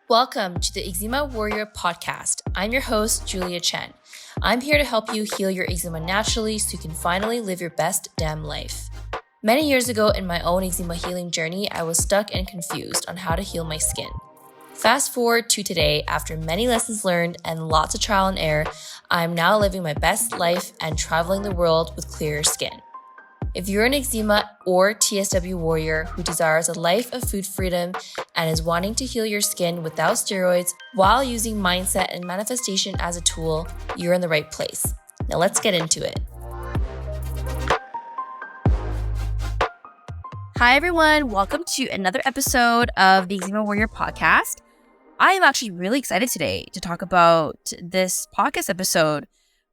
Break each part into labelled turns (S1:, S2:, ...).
S1: Welcome to the Eczema Warrior podcast. I'm your host, Julia Chen. I'm here to help you heal your eczema naturally so you can finally live your best damn life. Many years ago in my own eczema healing journey, I was stuck and confused on how to heal my skin. Fast forward to today, after many lessons learned and lots of trial and error, I'm now living my best life and traveling the world with clearer skin. If you're an eczema or TSW warrior who desires a life of food freedom and is wanting to heal your skin without steroids while using mindset and manifestation as a tool, you're in the right place. Now let's get into it. Hi everyone, welcome to another episode of the Eczema Warrior podcast. I am actually really excited today to talk about this podcast episode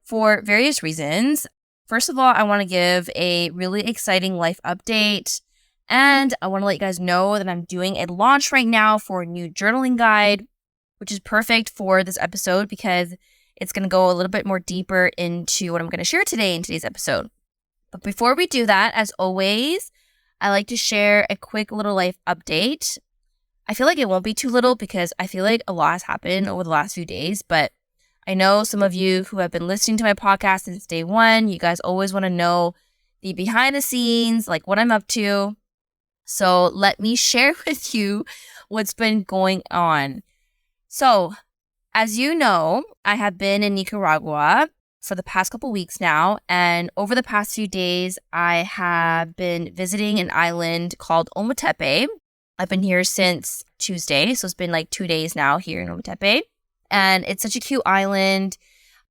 S1: for various reasons. First of all, I want to give a really exciting life update, and I want to let you guys know that I'm doing a launch right now for a new journaling guide, which is perfect for this episode because it's going to go a little bit more deeper into what I'm going to share today in today's episode. But before we do that, as always, I like to share a quick little life update. I feel like it won't be too little because I feel like a lot has happened over the last few days, but I know some of you who have been listening to my podcast since day one, you guys always want to know the behind the scenes, like what I'm up to. So let me share with you what's been going on. So as you know, I have been in Nicaragua for the past couple weeks now. And over the past few days, I have been visiting an island called Ometepe. I've been here since Tuesday. So it's been like 2 days now here in Ometepe. And it's such a cute island.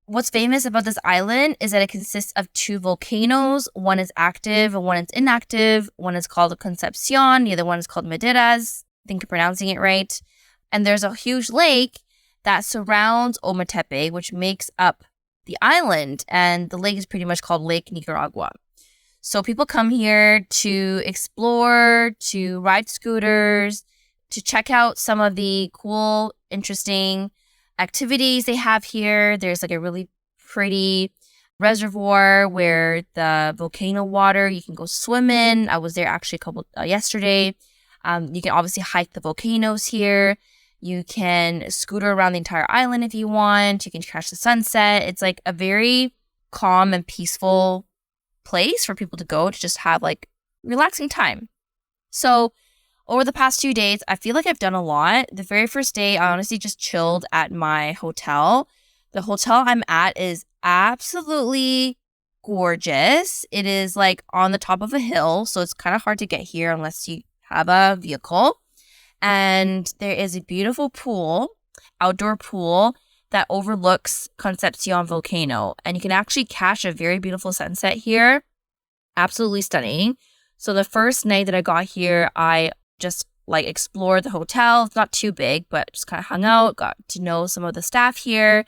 S1: What's famous about this island is that it consists of two volcanoes. One is active and one is inactive. One is called Concepcion. The other one is called Medeiros. I think I'm pronouncing it right. And there's a huge lake that surrounds Ometepe, which makes up the island. And the lake is pretty much called Lake Nicaragua. So people come here to explore, to ride scooters, to check out some of the cool, interesting activities they have here. There's like a really pretty reservoir where the volcano water you can go swim in. I was there actually yesterday. You can obviously hike the volcanoes here. You can scooter around the entire island if you want. You can catch the sunset. It's like a very calm and peaceful place for people to go to just have like relaxing time. So over the past 2 days, I feel like I've done a lot. The very first day, I honestly just chilled at my hotel. The hotel I'm at is absolutely gorgeous. It is like on the top of a hill, so it's kind of hard to get here unless you have a vehicle. And there is a beautiful pool, outdoor pool, that overlooks Concepcion volcano. And you can actually catch a very beautiful sunset here. Absolutely stunning. So the first night that I got here, I just like explored the hotel. It's not too big, but just kind of hung out, got to know some of the staff here,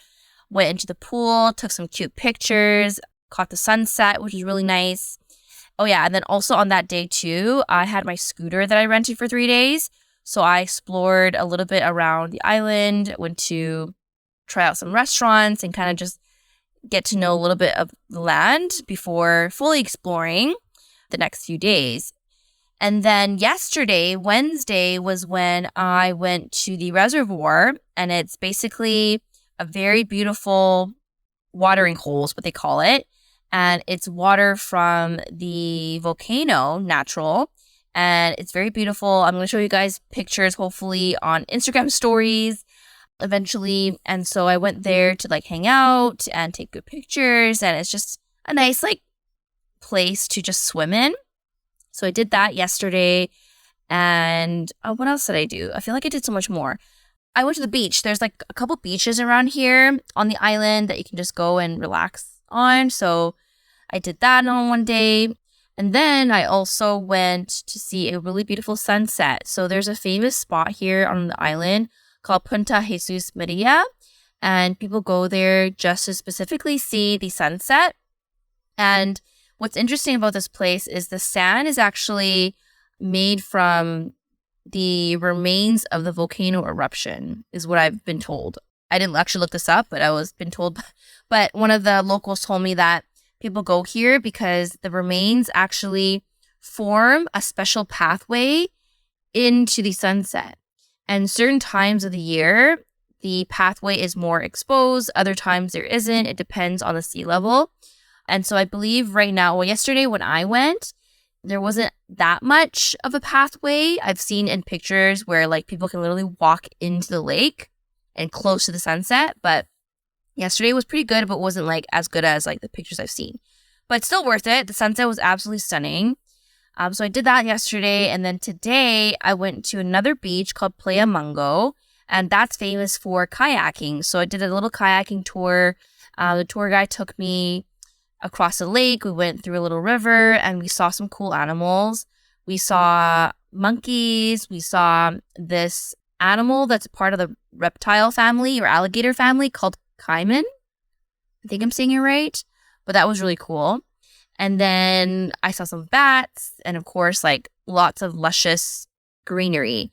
S1: went into the pool, took some cute pictures, caught the sunset, which is really nice. Oh yeah, and then also on that day too, I had my scooter that I rented for 3 days. So I explored a little bit around the island, went to try out some restaurants and kind of just get to know a little bit of the land before fully exploring the next few days. And then yesterday, Wednesday, was when I went to the reservoir, and it's basically a very beautiful watering hole is what they call it. And it's water from the volcano, natural, and it's very beautiful. I'm going to show you guys pictures, hopefully on Instagram stories eventually. And so I went there to like hang out and take good pictures, and it's just a nice like place to just swim in. So I did that yesterday. And what else did I do? I feel like I did so much more. I went to the beach. There's like a couple beaches around here on the island that you can just go and relax on. So I did that on one day. And then I also went to see a really beautiful sunset. So there's a famous spot here on the island called Punta Jesus Maria. And people go there just to specifically see the sunset. And what's interesting about this place is the sand is actually made from the remains of the volcano eruption, is what I've been told. I didn't actually look this up, but I was been told. But one of the locals told me that people go here because the remains actually form a special pathway into the sunset. And certain times of the year, the pathway is more exposed. Other times there isn't. It depends on the sea level. And so I believe right now, yesterday when I went, there wasn't that much of a pathway. I've seen in pictures where like people can literally walk into the lake and close to the sunset. But yesterday was pretty good, but wasn't like as good as like the pictures I've seen. But still worth it. The sunset was absolutely stunning. So I did that yesterday. And then today I went to another beach called Playa Mango. And that's famous for kayaking. So I did a little kayaking tour. The tour guide took me across the lake. We went through a little river and we saw some cool animals. We saw monkeys. We saw this animal that's part of the reptile family or alligator family called caiman. I think I'm saying it right, but that was really cool. And then I saw some bats and of course like lots of luscious greenery.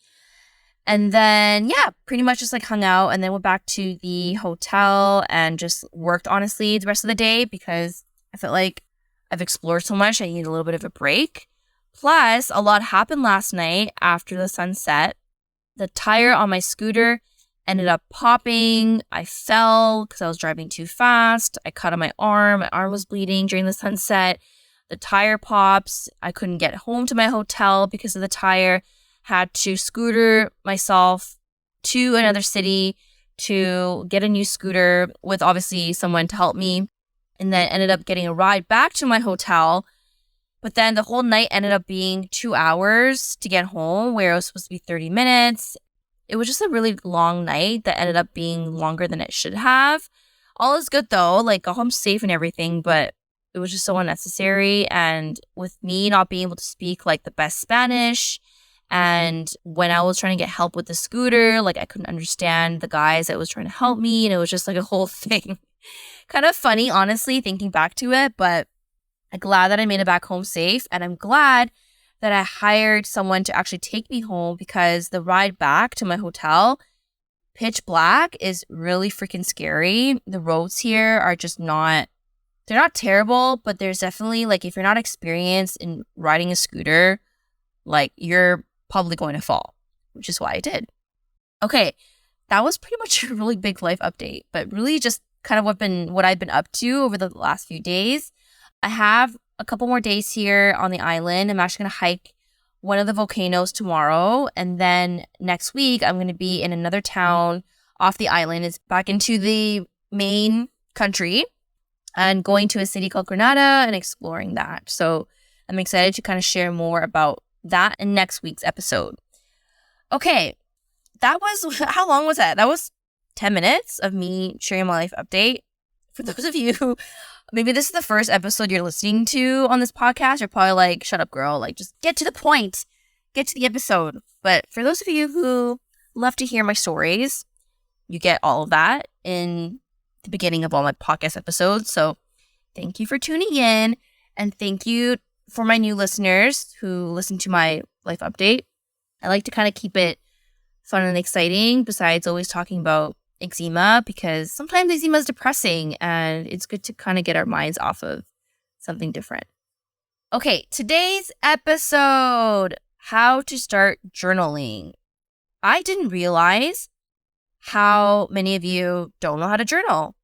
S1: And then, pretty much just like hung out and then went back to the hotel and just worked honestly the rest of the day because I felt like I've explored so much. I need a little bit of a break. Plus, a lot happened last night after the sunset. The tire on my scooter ended up popping. I fell because I was driving too fast. I cut on my arm. My arm was bleeding during the sunset. The tire pops. I couldn't get home to my hotel because of the tire. Had to scooter myself to another city to get a new scooter with obviously someone to help me. And then ended up getting a ride back to my hotel. But then the whole night ended up being 2 hours to get home, where it was supposed to be 30 minutes. It was just a really long night that ended up being longer than it should have. All is good though, like got home safe and everything, but it was just so unnecessary. And with me not being able to speak like the best Spanish, and when I was trying to get help with the scooter, like I couldn't understand the guys that was trying to help me, and it was just like a whole thing. Kind of funny, honestly, thinking back to it, but I'm glad that I made it back home safe, and I'm glad that I hired someone to actually take me home because the ride back to my hotel, pitch black, is really freaking scary. The roads here are just they're not terrible, but there's definitely, like, if you're not experienced in riding a scooter, like, you're probably going to fall, which is why I did. Okay, that was pretty much a really big life update, but really just kind of what I've been up to over the last few days. I have a couple more days here on the island. I'm actually going to hike one of the volcanoes tomorrow. And then next week, I'm going to be in another town off the island. It's back into the main country and going to a city called Granada and exploring that. So I'm excited to kind of share more about that in next week's episode. Okay, how long was that? That was 10 minutes of me sharing my life update. For those of you who, maybe this is the first episode you're listening to on this podcast, you're probably like, shut up, girl. Like, just get to the point. Get to the episode. But for those of you who love to hear my stories, you get all of that in the beginning of all my podcast episodes. So thank you for tuning in. And thank you for my new listeners who listen to my life update. I like to kind of keep it fun and exciting besides always talking about eczema, because sometimes eczema is depressing and it's good to kind of get our minds off of something different. Okay, today's episode, how to start journaling. I didn't realize how many of you don't know how to journal.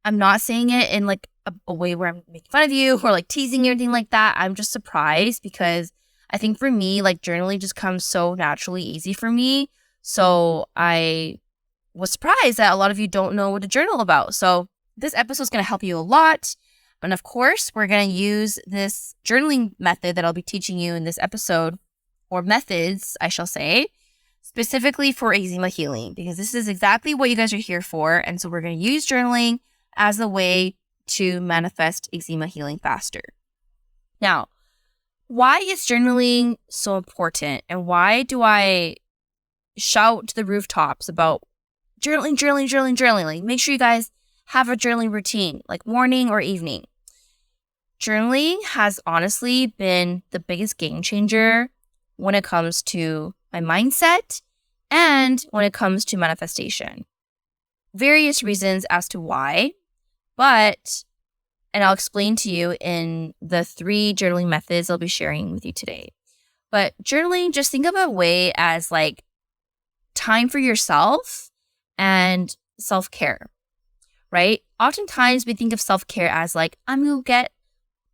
S1: I'm not saying it in like a way where I'm making fun of you or like teasing you or anything like that. I'm just surprised because I think for me, like journaling just comes so naturally easy for me. So I was surprised that a lot of you don't know what to journal about. So this episode is going to help you a lot. And of course, we're going to use this journaling method that I'll be teaching you in this episode, or methods, I shall say, specifically for eczema healing, because this is exactly what you guys are here for. And so we're going to use journaling as a way to manifest eczema healing faster. Now, why is journaling so important? And why do I shout to the rooftops about journaling? Like, make sure you guys have a journaling routine, like morning or evening. Journaling has honestly been the biggest game changer when it comes to my mindset and when it comes to manifestation. Various reasons as to why, and I'll explain to you in the 3 journaling methods I'll be sharing with you today. But journaling, just think of a way as like time for yourself and self-care, right? Oftentimes we think of self-care as like, I'm going to get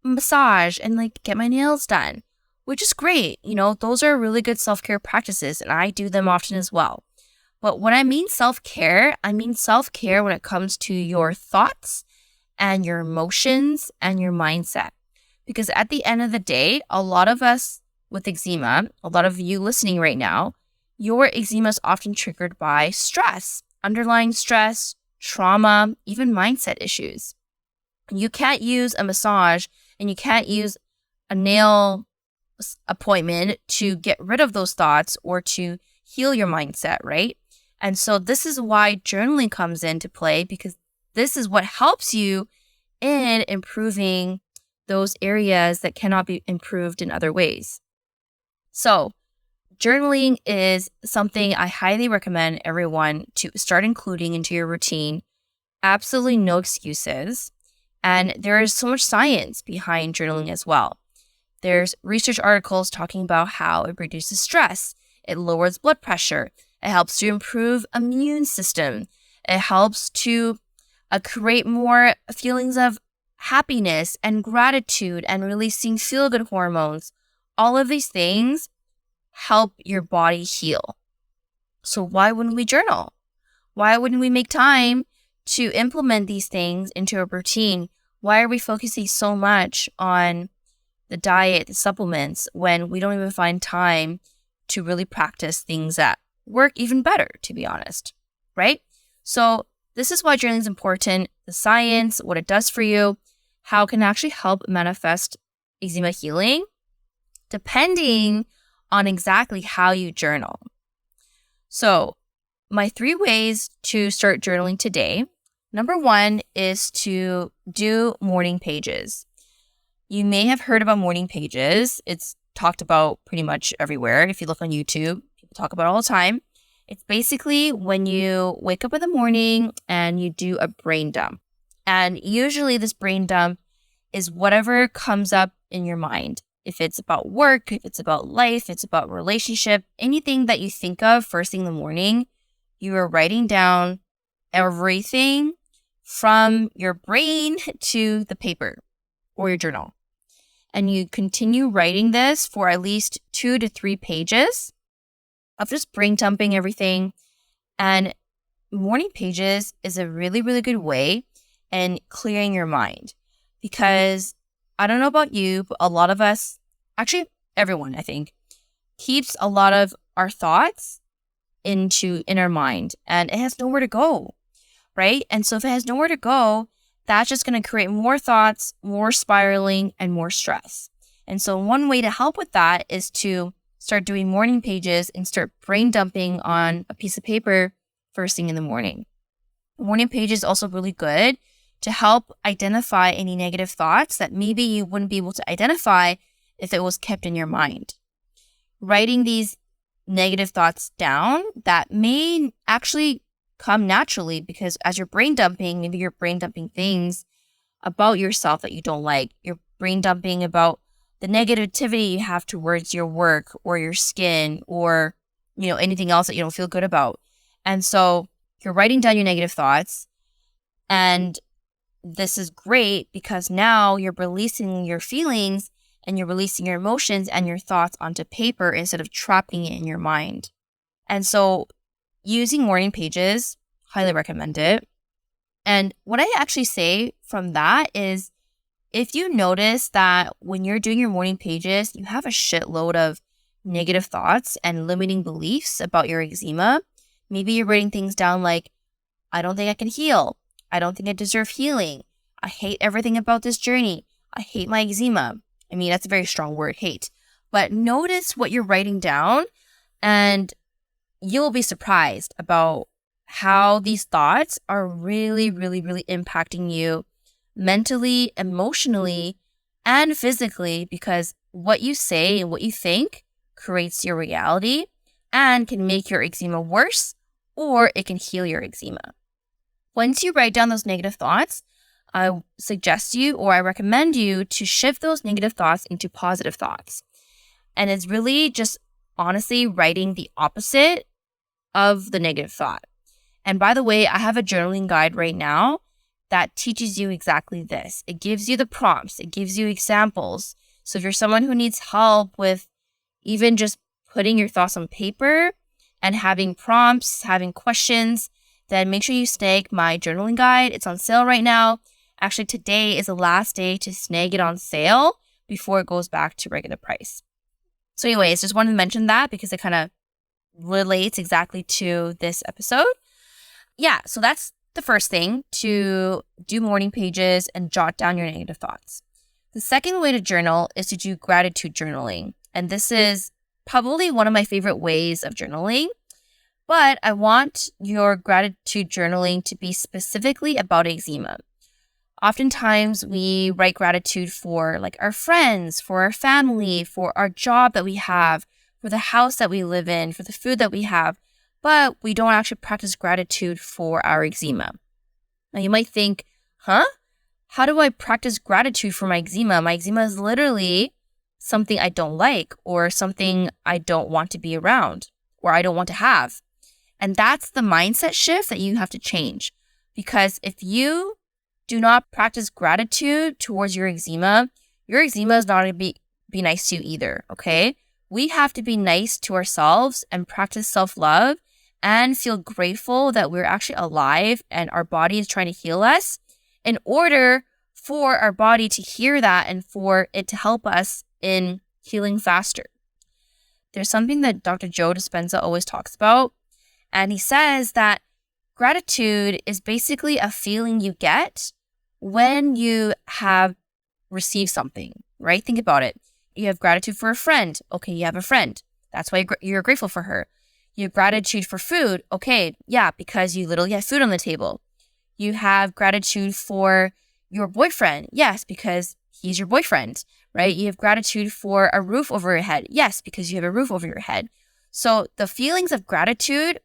S1: a massage and like get my nails done, which is great. Those are really good self-care practices, and I do them often as well. But when I mean self-care when it comes to your thoughts and your emotions and your mindset. Because at the end of the day, a lot of us with eczema, a lot of you listening right now, your eczema is often triggered by stress, underlying stress, trauma, even mindset issues. You can't use a massage and you can't use a nail appointment to get rid of those thoughts or to heal your mindset, right? And so this is why journaling comes into play, because this is what helps you in improving those areas that cannot be improved in other ways. So journaling is something I highly recommend everyone to start including into your routine. Absolutely no excuses. And there is so much science behind journaling as well. There's research articles talking about how it reduces stress, it lowers blood pressure, it helps to improve immune system, it helps to create more feelings of happiness and gratitude and releasing feel-good hormones. All of these things help your body heal. So why wouldn't we journal? Why wouldn't we make time to implement these things into a routine? Why are we focusing so much on the diet, the supplements, when we don't even find time to really practice things that work even better, to be honest, right? So this is why journaling is important, the science, what it does for you, how it can actually help manifest eczema healing, depending on exactly how you journal. So my 3 ways to start journaling today. Number 1 is to do morning pages. You may have heard about morning pages. It's talked about pretty much everywhere. If you look on YouTube, people talk about it all the time. It's basically when you wake up in the morning and you do a brain dump. And usually this brain dump is whatever comes up in your mind. If it's about work, if it's about life, it's about relationship, anything that you think of first thing in the morning, you are writing down everything from your brain to the paper or your journal. And you continue writing this for at least 2 to 3 pages of just brain dumping everything. And morning pages is a really, really good way in clearing your mind. Because I don't know about you, but a lot of us, actually everyone, I think, keeps a lot of our thoughts in our mind, and it has nowhere to go, right? And so if it has nowhere to go, that's just going to create more thoughts, more spiraling, and more stress. And so one way to help with that is to start doing morning pages and start brain dumping on a piece of paper first thing in the morning. Morning pages is also really good to help identify any negative thoughts that maybe you wouldn't be able to identify if it was kept in your mind. Writing these negative thoughts down that may actually come naturally, because as you're brain dumping, maybe you're brain dumping things about yourself that you don't like. You're brain dumping about the negativity you have towards your work or your skin or, anything else that you don't feel good about. And so you're writing down your negative thoughts, and this is great because now you're releasing your feelings and you're releasing your emotions and your thoughts onto paper instead of trapping it in your mind. And so using morning pages, highly recommend it. And what I actually say from that is, if you notice that when you're doing your morning pages, you have a shitload of negative thoughts and limiting beliefs about your eczema, maybe you're writing things down like, I don't think I can heal. I don't think I deserve healing. I hate everything about this journey. I hate my eczema. I mean, that's a very strong word, hate. But notice what you're writing down, and you'll be surprised about how these thoughts are really, really, really impacting you mentally, emotionally, and physically, because what you say and what you think creates your reality and can make your eczema worse, or it can heal your eczema. Once you write down those negative thoughts, I suggest you, or I recommend you, to shift those negative thoughts into positive thoughts. And it's really just honestly writing the opposite of the negative thought. And by the way, I have a journaling guide right now that teaches you exactly this. It gives you the prompts. It gives you examples. So if you're someone who needs help with even just putting your thoughts on paper and having prompts, having questions, then make sure you snag my journaling guide. It's on sale right now. Actually, today is the last day to snag it on sale before it goes back to regular price. So anyways, just wanted to mention that because it kind of relates exactly to this episode. Yeah, so that's the first thing, to do morning pages and jot down your negative thoughts. The second way to journal is to do gratitude journaling. And this is probably one of my favorite ways of journaling. But I want your gratitude journaling to be specifically about eczema. Oftentimes we write gratitude for like our friends, for our family, for our job that we have, for the house that we live in, for the food that we have, but we don't actually practice gratitude for our eczema. Now you might think, how do I practice gratitude for my eczema? My eczema is literally something I don't like or something I don't want to be around or I don't want to have. And that's the mindset shift that you have to change. Because if you do not practice gratitude towards your eczema is not going to be nice to you either, okay? We have to be nice to ourselves and practice self-love and feel grateful that we're actually alive and our body is trying to heal us in order for our body to hear that and for it to help us in healing faster. There's something that Dr. Joe Dispenza always talks about, and he says that gratitude is basically a feeling you get when you have received something, right? Think about it. You have gratitude for a friend. Okay, you have a friend. That's why you're grateful for her. You have gratitude for food. Okay, yeah, because you literally have food on the table. You have gratitude for your boyfriend. Yes, because he's your boyfriend, right? You have gratitude for a roof over your head. Yes, because you have a roof over your head. So the feelings of gratitude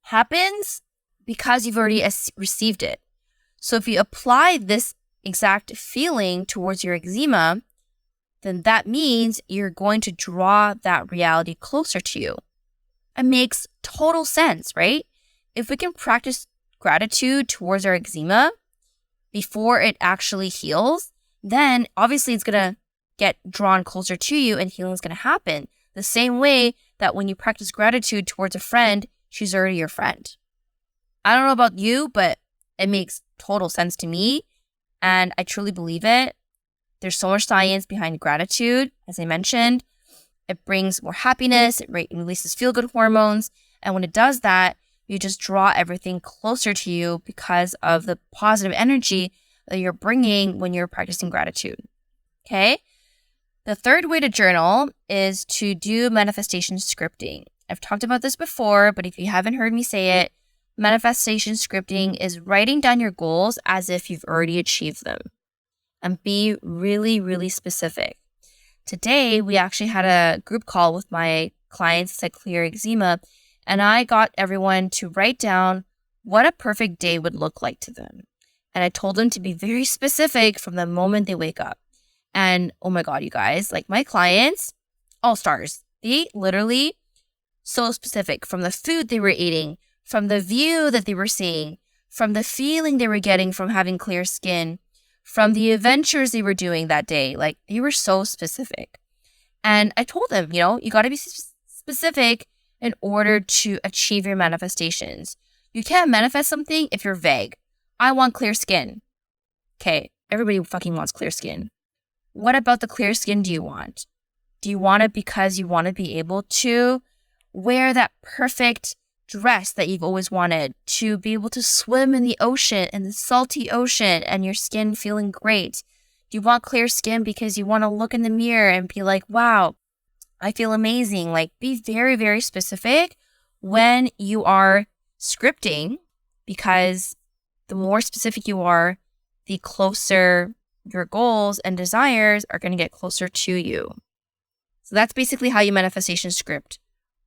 S1: happens because you've already received it. So if you apply this exact feeling towards your eczema, then that means you're going to draw that reality closer to you. It makes total sense, right? If we can practice gratitude towards our eczema before it actually heals, then obviously it's going to get drawn closer to you and healing is going to happen. The same way that when you practice gratitude towards a friend, she's already your friend. I don't know about you, but it makes total sense to me. And I truly believe it. There's so much science behind gratitude, as I mentioned. It brings more happiness, it releases feel-good hormones. And when it does that, you just draw everything closer to you because of the positive energy that you're bringing when you're practicing gratitude. Okay? The third way to journal is to do manifestation scripting. I've talked about this before, but if you haven't heard me say it, manifestation scripting is writing down your goals as if you've already achieved them. And be really, really specific. Today, we actually had a group call with my clients that clear eczema, and I got everyone to write down what a perfect day would look like to them. And I told them to be very specific from the moment they wake up. And oh my God, you guys, like my clients, all stars, they literally so specific from the food they were eating, from the view that they were seeing, from the feeling they were getting from having clear skin, from the adventures they were doing that day. Like they were so specific. And I told them, you got to be specific in order to achieve your manifestations. You can't manifest something if you're vague. I want clear skin. Okay, everybody fucking wants clear skin. What about the clear skin do you want? Do you want it because you want to be able to wear that perfect dress that you've always wanted, to be able to swim in the ocean, in the salty ocean, and your skin feeling great? Do you want clear skin because you want to look in the mirror and be like, wow, I feel amazing? Like, be very, very specific when you are scripting, because the more specific you are, the closer your goals and desires are going to get closer to you. So that's basically how you manifestation script.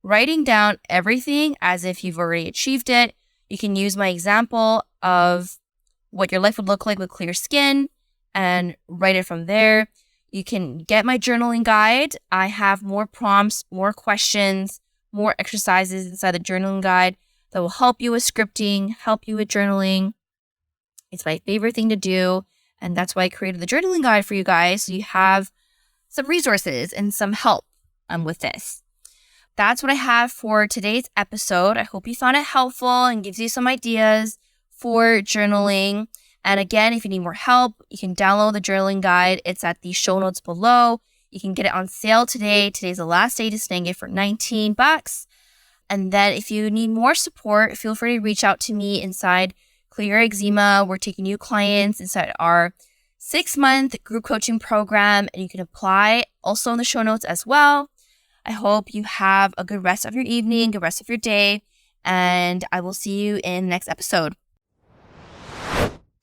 S1: Writing down everything as if you've already achieved it. You can use my example of what your life would look like with clear skin and write it from there. You can get my journaling guide. I have more prompts, more questions, more exercises inside the journaling guide that will help you with scripting, help you with journaling. It's my favorite thing to do. And that's why I created the journaling guide for you guys. So you have some resources and some help with this. That's what I have for today's episode. I hope you found it helpful and gives you some ideas for journaling. And again, if you need more help, you can download the journaling guide. It's at the show notes below. You can get it on sale today. Today's the last day to snag it for $19. And then if you need more support, feel free to reach out to me inside Clear Your Eczema. We're taking new clients inside our 6-month group coaching program, and you can apply also in the show notes as well. I hope you have a good rest of your evening, good rest of your day, and I will see you in the next episode.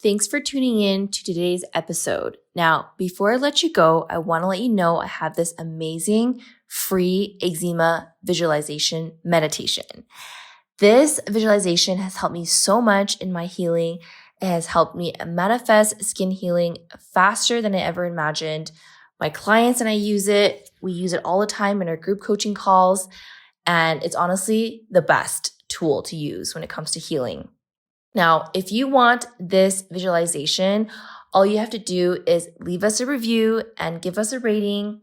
S1: Thanks for tuning in to today's episode. Now, before I let you go, I want to let you know I have this amazing free eczema visualization meditation. This visualization has helped me so much in my healing. It has helped me manifest skin healing faster than I ever imagined. My clients and I use it. We use it all the time in our group coaching calls, and it's honestly the best tool to use when it comes to healing. Now, if you want this visualization, all you have to do is leave us a review and give us a rating.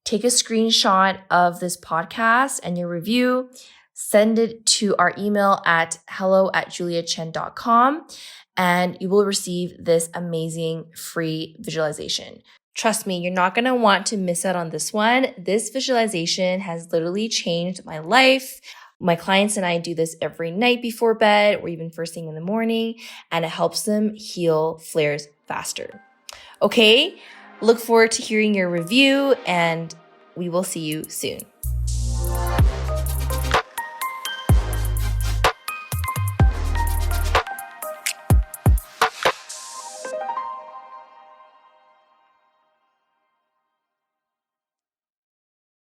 S1: Take a screenshot of this podcast and your review. Send it to our email at hello@juliachen.com, and you will receive this amazing free visualization. Trust me, you're not going to want to miss out on this one. This visualization has literally changed my life. My clients and I do this every night before bed or even first thing in the morning, and it helps them heal flares faster. Okay, look forward to hearing your review, and we will see you soon.